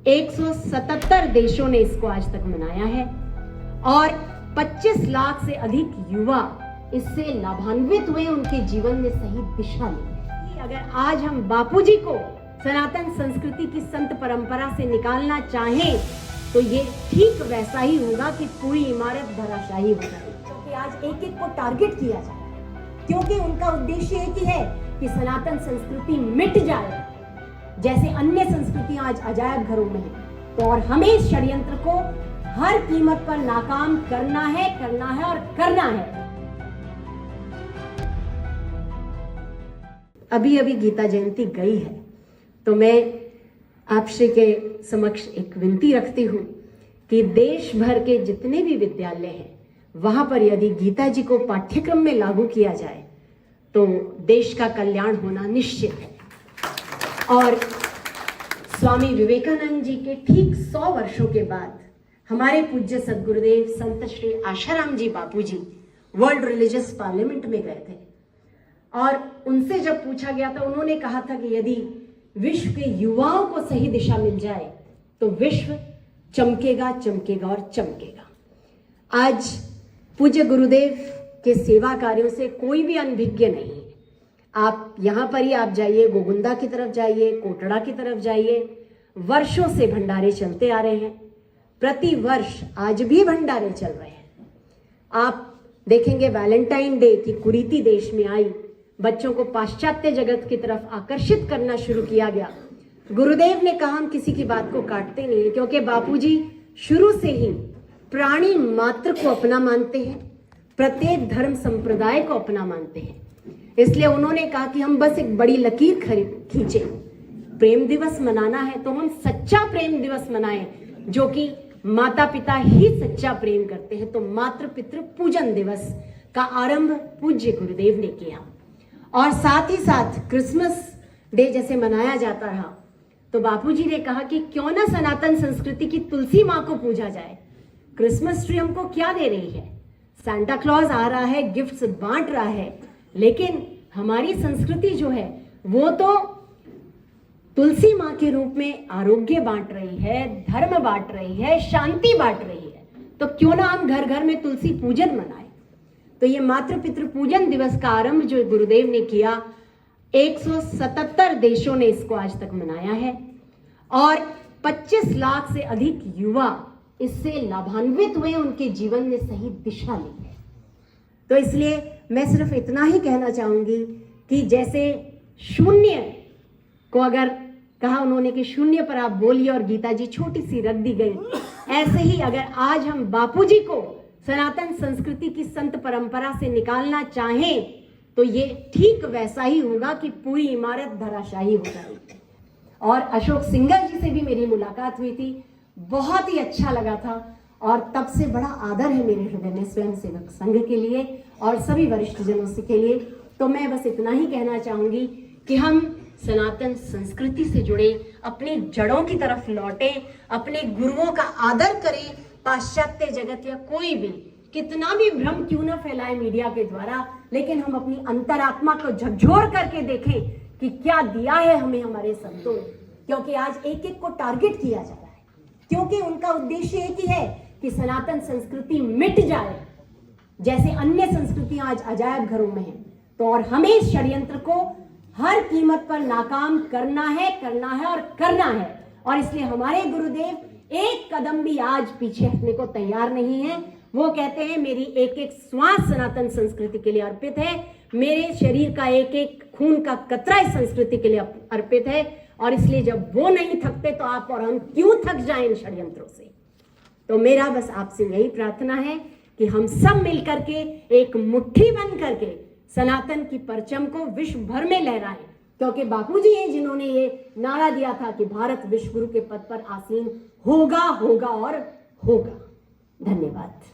177 देशों ने इसको आज तक मनाया है और 25 लाख से अधिक युवा इससे लाभान्वित हुए, उनके जीवन में सही दिशा ली। अगर आज हम बापूजी को सनातन संस्कृति की संत परंपरा से निकालना चाहें तो ये ठीक वैसा ही होगा कि पूरी इमारत धराशायी हो जाए, क्योंकि आज एक एक को टारगेट किया जा रहा है, क्योंकि उनका उद्देश्य एक ही है कि सनातन संस्कृति मिट जाए, जैसे अन्य संस्कृतियां आज अजायब घरों में हैं। तो और हमें इस षड्यंत्र को हर कीमत पर नाकाम करना है और करना है। अभी अभी गीता जयंती गई है, तो मैं आप श्री के समक्ष एक विनती रखती हूँ कि देश भर के जितने भी विद्यालय हैं वहां पर यदि गीता जी को पाठ्यक्रम में लागू किया जाए तो देश का कल्याण होना निश्चित है। और स्वामी विवेकानंद जी के ठीक 100 वर्षों के बाद हमारे पूज्य सद्गुरुदेव संत श्री आशाराम जी बापू जी वर्ल्ड रिलीजियस पार्लियामेंट में गए थे और उनसे जब पूछा गया था, उन्होंने कहा था कि यदि विश्व के युवाओं को सही दिशा मिल जाए तो विश्व चमकेगा और चमकेगा। आज पूज्य गुरुदेव के सेवा कार्यों से कोई भी अनभिज्ञ नहीं है। आप यहाँ पर ही आप जाइए, गोगुंदा की तरफ जाइए, कोटड़ा की तरफ जाइए, वर्षों से भंडारे चलते आ रहे हैं। प्रति वर्ष आज भी भंडारे चल रहे हैं। आप देखेंगे वैलेंटाइन डे की कुरीति देश में आई, बच्चों को पाश्चात्य जगत की तरफ आकर्षित करना शुरू किया गया। गुरुदेव ने कहा हम किसी की बात को काटते नहीं, क्योंकि बापूजी शुरू से ही प्राणी मात्र को अपना मानते हैं, प्रत्येक धर्म संप्रदाय को अपना मानते हैं। इसलिए उन्होंने कहा कि हम बस एक बड़ी लकीर खींचे, प्रेम दिवस मनाना है तो हम सच्चा प्रेम दिवस मनाएं, जो कि माता पिता ही सच्चा प्रेम करते हैं। तो मातृ पितृ पूजन दिवस का आरंभ पूज्य गुरुदेव ने किया और साथ ही साथ क्रिसमस डे जैसे मनाया जाता रहा, तो बापूजी ने कहा कि क्यों ना सनातन संस्कृति की तुलसी माँ को पूजा जाए। क्रिसमस ट्री हमको क्या दे रही है? सांता क्लॉज आ रहा है, गिफ्ट्स बांट रहा है, लेकिन हमारी संस्कृति जो है वो तो तुलसी माँ के रूप में आरोग्य बांट रही है, धर्म बांट रही है, शांति बांट रही है। तो क्यों ना हम घर घर में तुलसी पूजन मनाएं। तो ये मातृ पितृ पूजन दिवस का आरंभ जो गुरुदेव ने किया, 177 देशों ने इसको आज तक मनाया है और 25 लाख से अधिक युवा इससे लाभान्वित हुए, उनके जीवन में सही दिशा ली है। तो इसलिए मैं सिर्फ इतना ही कहना चाहूंगी कि जैसे शून्य को अगर कहा उन्होंने कि शून्य पर आप बोलिए और गीता जी छोटी सी रख दी गई, ऐसे ही अगर आज हम बापूजी को सनातन संस्कृति की संत परंपरा से निकालना चाहें तो ये ठीक वैसा ही होगा कि पूरी इमारत धराशायी हो जाएगी। और अशोक सिंघल जी से भी मेरी मुलाकात हुई थी, बहुत ही अच्छा लगा था और तब से बड़ा आदर है मेरे हृदय में स्वयंसेवक संघ के लिए और सभी वरिष्ठ जनों से के लिए। तो मैं बस इतना ही कहना चाहूंगी कि हम सनातन संस्कृति से जुड़े, अपनी जड़ों की तरफ लौटे, अपने गुरुओं का आदर करें। पाश्चात्य जगत या कोई भी कितना भी भ्रम क्यों ना फैलाए मीडिया के द्वारा, लेकिन हम अपनी अंतरात्मा को झकझोर करके देखें कि क्या दिया है हमें हमारे संतों ने, क्योंकि आज एक एक को टारगेट किया जा रहा है, क्योंकि उनका उद्देश्य एक ही है कि सनातन संस्कृति मिट जाए, जैसे अन्य संस्कृतियां आज अजायब घरों में हैं। तो और हमें इस षड्यंत्र को हर कीमत पर नाकाम करना है और करना है। और इसलिए हमारे गुरुदेव एक कदम भी आज पीछे हटने को तैयार नहीं है। वो कहते हैं मेरी एक एक श्वास सनातन संस्कृति के लिए अर्पित है, मेरे शरीर का एक एक खून का कतरा इस संस्कृति के लिए अर्पित है। और इसलिए जब वो नहीं थकते तो आप और हम क्यों थक जाएं इन षड्यंत्रों से। तो मेरा बस आपसे यही प्रार्थना है कि हम सब मिलकर के एक मुट्ठी बन करके सनातन की परचम को विश्व भर में लहराएं, क्योंकि बापूजी हैं जिन्होंने ये नारा दिया था कि भारत विश्व गुरु के पद पर आसीन होगा और होगा। धन्यवाद।